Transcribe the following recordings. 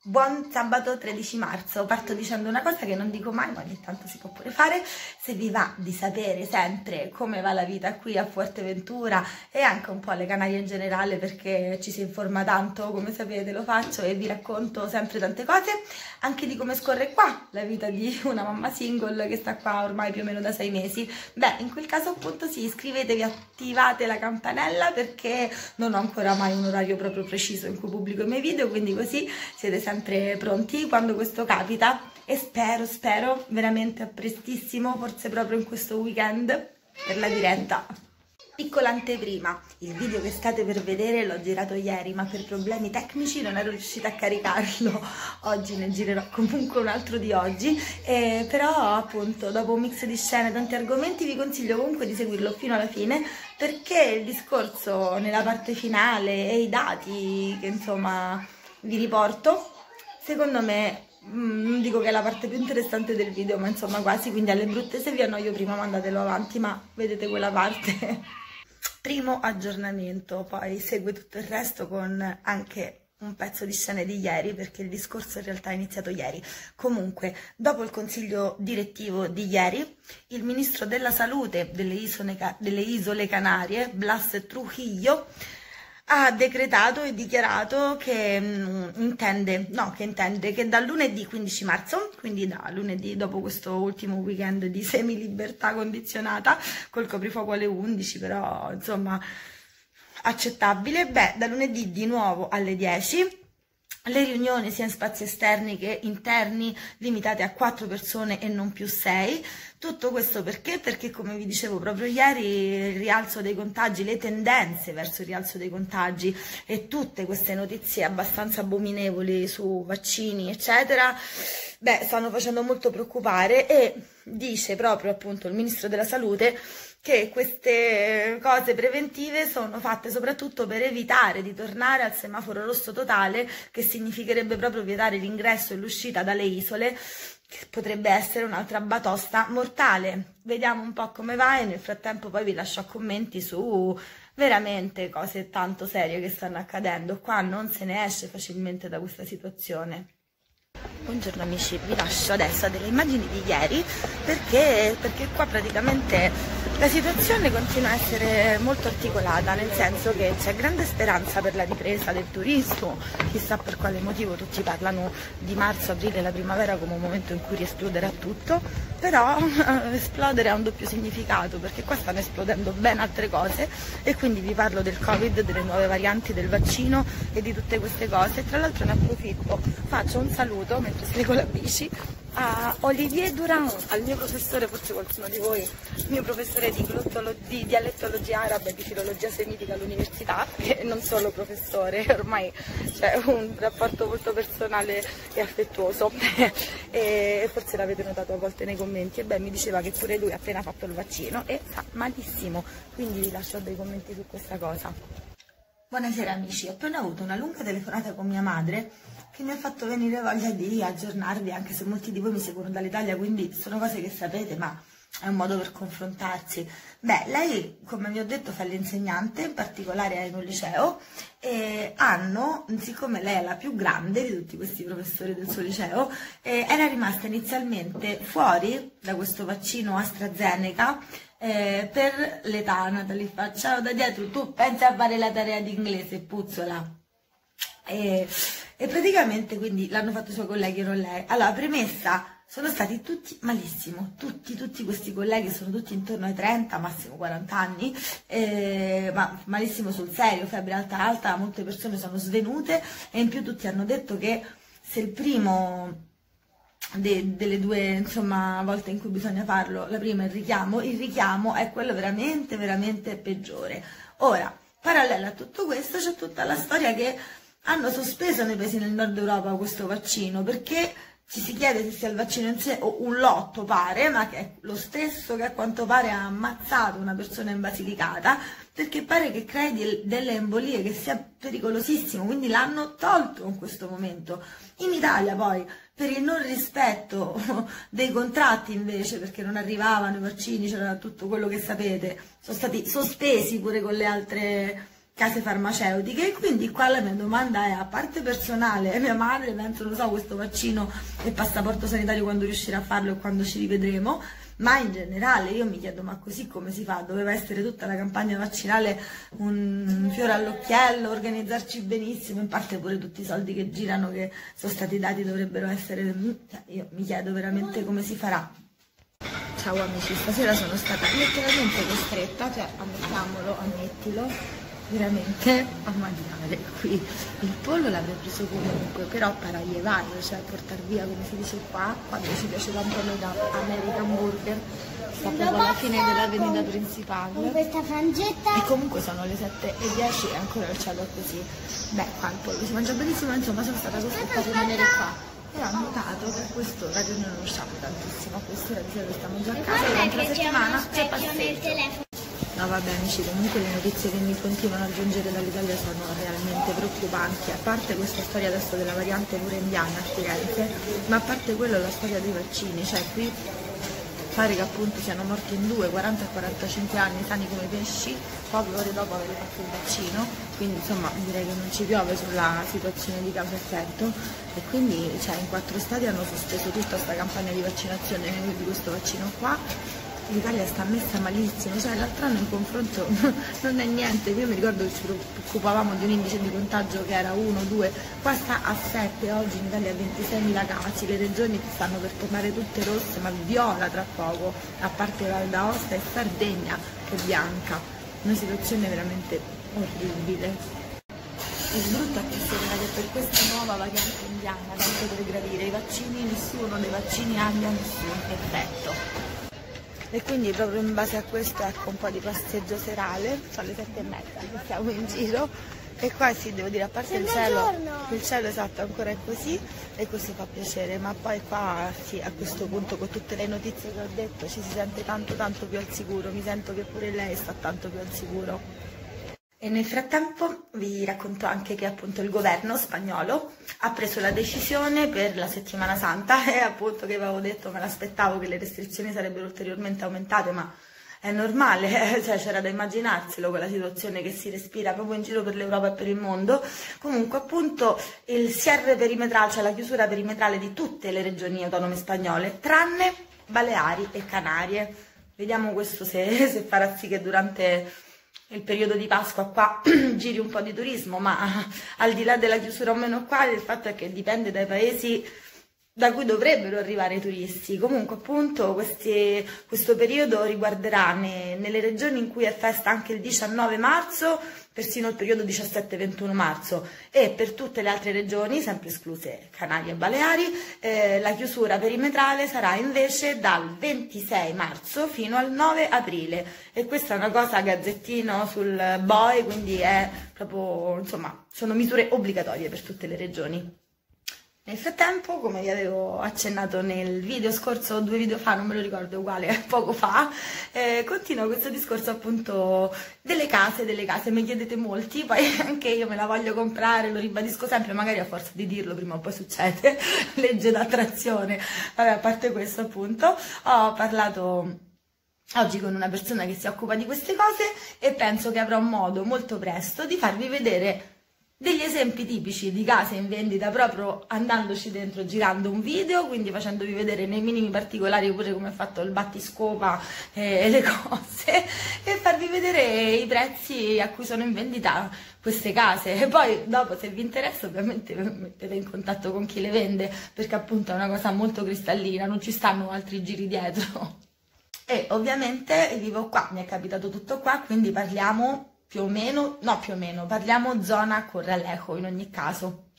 Buon sabato 13 marzo, parto dicendo una cosa che non dico mai, ma ogni tanto si può pure fare. Se vi va di sapere sempre come va la vita qui a Fuerteventura e anche un po' alle Canarie in generale, perché ci si informa tanto, come sapete lo faccio e vi racconto sempre tante cose, anche di come scorre qua la vita di una mamma single che sta qua ormai più o meno da 6 mesi. Beh, in quel caso appunto sì, iscrivetevi, attivate la campanella perché non ho ancora mai un orario proprio preciso in cui pubblico i miei video, quindi così siete sempre pronti quando questo capita e spero veramente a prestissimo, forse proprio in questo weekend, per la diretta. Piccola anteprima, il video che state per vedere l'ho girato ieri, ma per problemi tecnici non ero riuscita a caricarlo oggi, ne girerò comunque un altro di oggi, però appunto dopo un mix di scene e tanti argomenti vi consiglio comunque di seguirlo fino alla fine, perché il discorso nella parte finale e i dati che insomma vi riporto, secondo me, non dico che è la parte più interessante del video, ma insomma quasi, quindi alle brutte se vi annoio prima mandatelo avanti, ma vedete quella parte. Primo aggiornamento, poi segue tutto il resto con anche un pezzo di scene di ieri, perché il discorso in realtà è iniziato ieri. Comunque, dopo il consiglio direttivo di ieri, il ministro della salute delle Isole Canarie, Blas Trujillo, ha decretato e dichiarato che intende che dal lunedì 15 marzo, quindi da lunedì dopo questo ultimo weekend di semi-libertà condizionata, col coprifuoco alle 11, però insomma accettabile, beh, da lunedì di nuovo alle 10, le riunioni sia in spazi esterni che interni limitate a 4 persone e non più 6. Tutto questo perché? Perché come vi dicevo proprio ieri, il rialzo dei contagi, le tendenze verso il rialzo dei contagi e tutte queste notizie abbastanza abominevoli su vaccini eccetera, beh, stanno facendo molto preoccupare, e dice proprio appunto il ministro della salute che queste cose preventive sono fatte soprattutto per evitare di tornare al semaforo rosso totale, che significherebbe proprio vietare l'ingresso e l'uscita dalle isole, che potrebbe essere un'altra batosta mortale. Vediamo un po' come va e nel frattempo poi vi lascio commenti su veramente cose tanto serie che stanno accadendo. Qua non se ne esce facilmente da questa situazione. Buongiorno amici, vi lascio adesso a delle immagini di ieri perché qua praticamente la situazione continua a essere molto articolata, nel senso che c'è grande speranza per la ripresa del turismo, chissà per quale motivo tutti parlano di marzo, aprile, la primavera come un momento in cui riesploderà tutto, però esplodere ha un doppio significato, perché qua stanno esplodendo ben altre cose e quindi vi parlo del Covid, delle nuove varianti, del vaccino e di tutte queste cose. Tra l'altro ne approfitto, faccio un saluto mentre seguo la bici a Olivier Durand, al mio professore, forse qualcuno di voi, il mio professore di dialettologia araba e di filologia semitica all'università, che non solo professore, ormai c'è un rapporto molto personale e affettuoso e forse l'avete notato a volte nei commenti, e beh, mi diceva che pure lui ha appena fatto il vaccino e sta malissimo, quindi vi lascio dei commenti su questa cosa. Buonasera amici, ho appena avuto una lunga telefonata con mia madre che mi ha fatto venire voglia di aggiornarvi, anche se molti di voi mi seguono dall'Italia, quindi sono cose che sapete, ma è un modo per confrontarsi. Beh, lei, come vi ho detto, fa l'insegnante, in particolare in un liceo, e siccome lei è la più grande di tutti questi professori del suo liceo, era rimasta inizialmente fuori da questo vaccino AstraZeneca per l'età. Natalie fa: ciao da dietro, tu pensa a fare la tarea di inglese, puzzola. E praticamente quindi l'hanno fatto i suoi colleghi, non lei. Allora, premessa, sono stati tutti malissimo, tutti questi colleghi sono tutti intorno ai 30, massimo 40 anni, ma malissimo sul serio, febbre alta, molte persone sono svenute, e in più tutti hanno detto che se il primo delle due insomma volte in cui bisogna farlo, la prima è il richiamo è quello veramente peggiore. Ora, parallelo a tutto questo c'è tutta la storia che hanno sospeso nei paesi del nord Europa questo vaccino, perché ci si chiede se sia il vaccino in sé o un lotto, pare, ma che è lo stesso che a quanto pare ha ammazzato una persona in Basilicata, perché pare che crei delle embolie, che sia pericolosissimo, quindi l'hanno tolto in questo momento. In Italia poi, per il non rispetto dei contratti invece, perché non arrivavano i vaccini, c'era tutto quello che sapete, sono stati sospesi pure con le altre case farmaceutiche. Quindi qua la mia domanda è, a parte personale, mia madre penso, lo so, questo vaccino e passaporto sanitario quando riuscirà a farlo e quando ci rivedremo, ma in generale io mi chiedo, ma così come si fa? Doveva essere tutta la campagna vaccinale un fiore all'occhiello, organizzarci benissimo, in parte pure tutti i soldi che girano, che sono stati dati, dovrebbero essere, cioè, io mi chiedo veramente come si farà. Ciao amici, stasera sono stata letteralmente costretta, cioè ammettiamolo, ammettilo, veramente a mangiare qui. Il pollo l'avrei preso comunque, però paraievaio, cioè portar via, come si dice qua, quando ci piace tanto a noi da American Burger, sta proprio alla fine dell'avenida principale. Con questa frangetta. E comunque sono le 7:10 e ancora il cielo è così. Beh, qua il pollo si mangia benissimo, insomma sono stata costretta a rimanere qua. E ho notato che a quest'ora che noi non usciamo tantissimo, a quest'ora di solito stiamo già a casa, durante la settimana c'è passeggio. No vabbè amici, comunque le notizie che mi continuano a giungere dall'Italia sono realmente preoccupanti, a parte questa storia adesso della variante pure indiana a Firenze, ma a parte quello la storia dei vaccini, cioè qui pare che appunto siano morti in due, 40 e 45 anni, sani come pesci, poche ore dopo aver fatto il vaccino, quindi insomma direi che non ci piove sulla situazione di causa-effetto, e quindi cioè, in 4 stati hanno sospeso tutta questa campagna di vaccinazione di questo vaccino qua. L'Italia sta messa malissimo, cioè l'altro anno in confronto non è niente, io mi ricordo che ci preoccupavamo di un indice di contagio che era 1, 2, qua sta a 7, oggi in Italia 26.000 casi, le regioni stanno per tornare tutte rosse, ma viola tra poco, a parte Val d'Aosta e Sardegna che è bianca, una situazione veramente orribile. Il brutto è che sembra che per questa nuova variante indiana, tanto per gravire, i vaccini, nessuno dei vaccini abbia nessun effetto. E quindi proprio in base a questo ecco un po' di passeggio serale, sono le 7:30 che siamo in giro e qua sì, devo dire, a parte il cielo esatto ancora è così e questo fa piacere, ma poi qua sì, a questo punto con tutte le notizie che ho detto ci si sente tanto più al sicuro, mi sento che pure lei sta tanto più al sicuro. E nel frattempo vi racconto anche che appunto il governo spagnolo ha preso la decisione per la settimana santa e appunto che avevo detto, me l'aspettavo che le restrizioni sarebbero ulteriormente aumentate, ma è normale, cioè c'era da immaginarselo quella situazione che si respira proprio in giro per l'Europa e per il mondo. Comunque appunto il cierre perimetrale, cioè la chiusura perimetrale di tutte le regioni autonome spagnole, tranne Baleari e Canarie. Vediamo questo se farà sì che durante il periodo di Pasqua qua giri un po' di turismo, ma al di là della chiusura o meno qua, il fatto è che dipende dai paesi da cui dovrebbero arrivare i turisti. Comunque appunto questo periodo riguarderà nelle regioni in cui è festa anche il 19 marzo, persino il periodo 17-21 marzo, e per tutte le altre regioni, sempre escluse Canarie e Baleari, la chiusura perimetrale sarà invece dal 26 marzo fino al 9 aprile. E questa è una cosa gazzettino sul BOE, quindi è proprio, insomma, sono misure obbligatorie per tutte le regioni. Nel frattempo, come vi avevo accennato nel video scorso, 2 video fa, non me lo ricordo uguale, poco fa, continuo questo discorso appunto delle case, mi chiedete molti, poi anche io me la voglio comprare, lo ribadisco sempre, magari a forza di dirlo prima o poi succede, legge d'attrazione. Vabbè, a parte questo appunto, ho parlato oggi con una persona che si occupa di queste cose e penso che avrò modo molto presto di farvi vedere degli esempi tipici di case in vendita, proprio andandoci dentro, girando un video, quindi facendovi vedere nei minimi particolari pure come è fatto il battiscopa e le cose, e farvi vedere i prezzi a cui sono in vendita queste case. E poi dopo, se vi interessa, ovviamente mettete in contatto con chi le vende, perché appunto è una cosa molto cristallina, non ci stanno altri giri dietro. E ovviamente vivo qua, mi è capitato tutto qua, quindi parliamo parliamo zona Corralejo in ogni caso.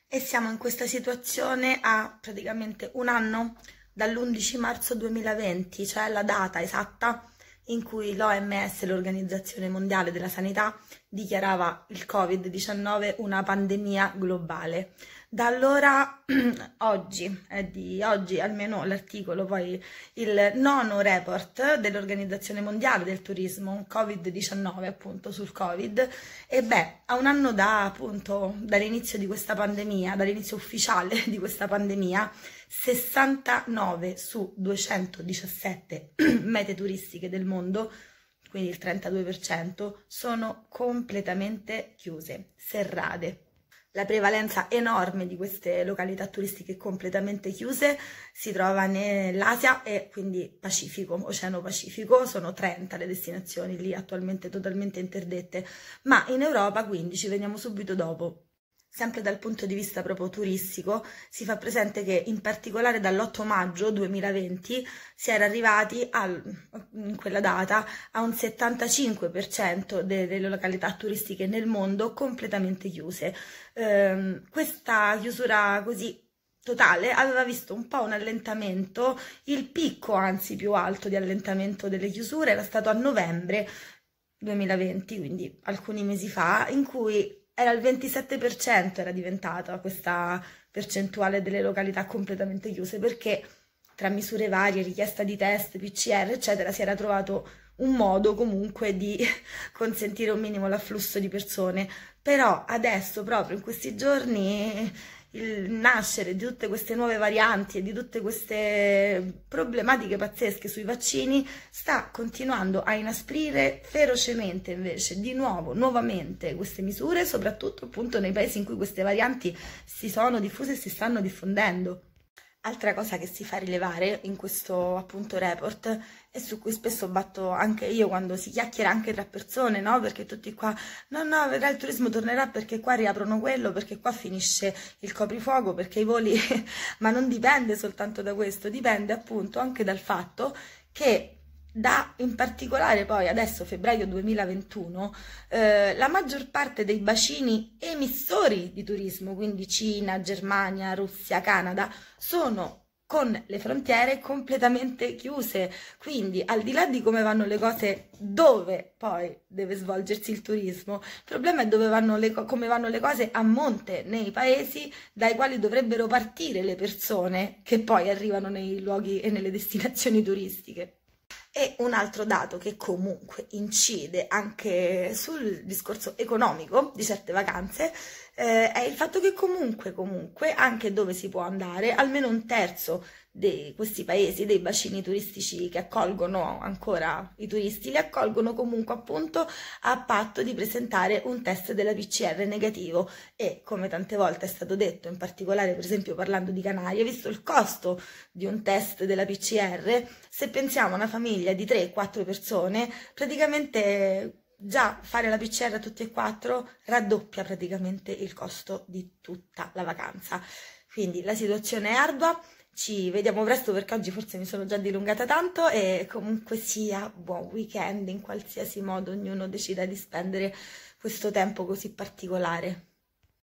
E siamo in questa situazione a praticamente un anno dall'11 marzo 2020, cioè la data esatta in cui l'OMS, l'Organizzazione Mondiale della Sanità, dichiarava il Covid-19 una pandemia globale. Da allora, oggi, è di oggi almeno l'articolo, poi il 9º report dell'Organizzazione Mondiale del Turismo, Covid-19 appunto sul Covid, e beh, a un anno dall'inizio di questa pandemia, dall'inizio ufficiale di questa pandemia, 69 su 217 mete turistiche del mondo, quindi il 32%, sono completamente chiuse, serrate. La prevalenza enorme di queste località turistiche completamente chiuse si trova nell'Asia e quindi Pacifico, Oceano Pacifico, sono 30 le destinazioni lì attualmente totalmente interdette, ma in Europa quindi ci veniamo subito dopo. Sempre dal punto di vista proprio turistico, si fa presente che in particolare dall'8 maggio 2020 si era arrivati in quella data a un 75% delle località turistiche nel mondo completamente chiuse. Questa chiusura così totale aveva visto un po' un allentamento, il picco anzi più alto di allentamento delle chiusure era stato a novembre 2020, quindi alcuni mesi fa, in cui era il 27%, era diventata questa percentuale delle località completamente chiuse, perché tra misure varie, richiesta di test, PCR, eccetera, si era trovato un modo comunque di consentire un minimo l'afflusso di persone. Però adesso, proprio in questi giorni, il nascere di tutte queste nuove varianti e di tutte queste problematiche pazzesche sui vaccini sta continuando a inasprire ferocemente invece di nuovo, nuovamente queste misure, soprattutto appunto nei paesi in cui queste varianti si sono diffuse e si stanno diffondendo. Altra cosa che si fa rilevare in questo appunto report e su cui spesso batto anche io quando si chiacchiera anche tra persone, no? Perché tutti qua, no, vedrà il turismo tornerà perché qua riaprono quello, perché qua finisce il coprifuoco, perché i voli, ma non dipende soltanto da questo, dipende appunto anche dal fatto che in particolare poi adesso febbraio 2021 la maggior parte dei bacini emissori di turismo, quindi Cina, Germania, Russia, Canada, sono con le frontiere completamente chiuse, quindi al di là di come vanno le cose dove poi deve svolgersi il turismo, il problema è come vanno le cose a monte, nei paesi dai quali dovrebbero partire le persone che poi arrivano nei luoghi e nelle destinazioni turistiche. E un altro dato che comunque incide anche sul discorso economico di certe vacanze è il fatto che comunque, anche dove si può andare, almeno un terzo di questi paesi, dei bacini turistici che accolgono ancora i turisti, li accolgono comunque appunto a patto di presentare un test della PCR negativo e, come tante volte è stato detto, in particolare per esempio parlando di Canarie, visto il costo di un test della PCR, se pensiamo a una famiglia di 3-4 persone, praticamente già fare la PCR a tutti e quattro raddoppia praticamente il costo di tutta la vacanza. Quindi la situazione è ardua, ci vediamo presto perché oggi forse mi sono già dilungata tanto e comunque sia buon weekend in qualsiasi modo ognuno decida di spendere questo tempo così particolare.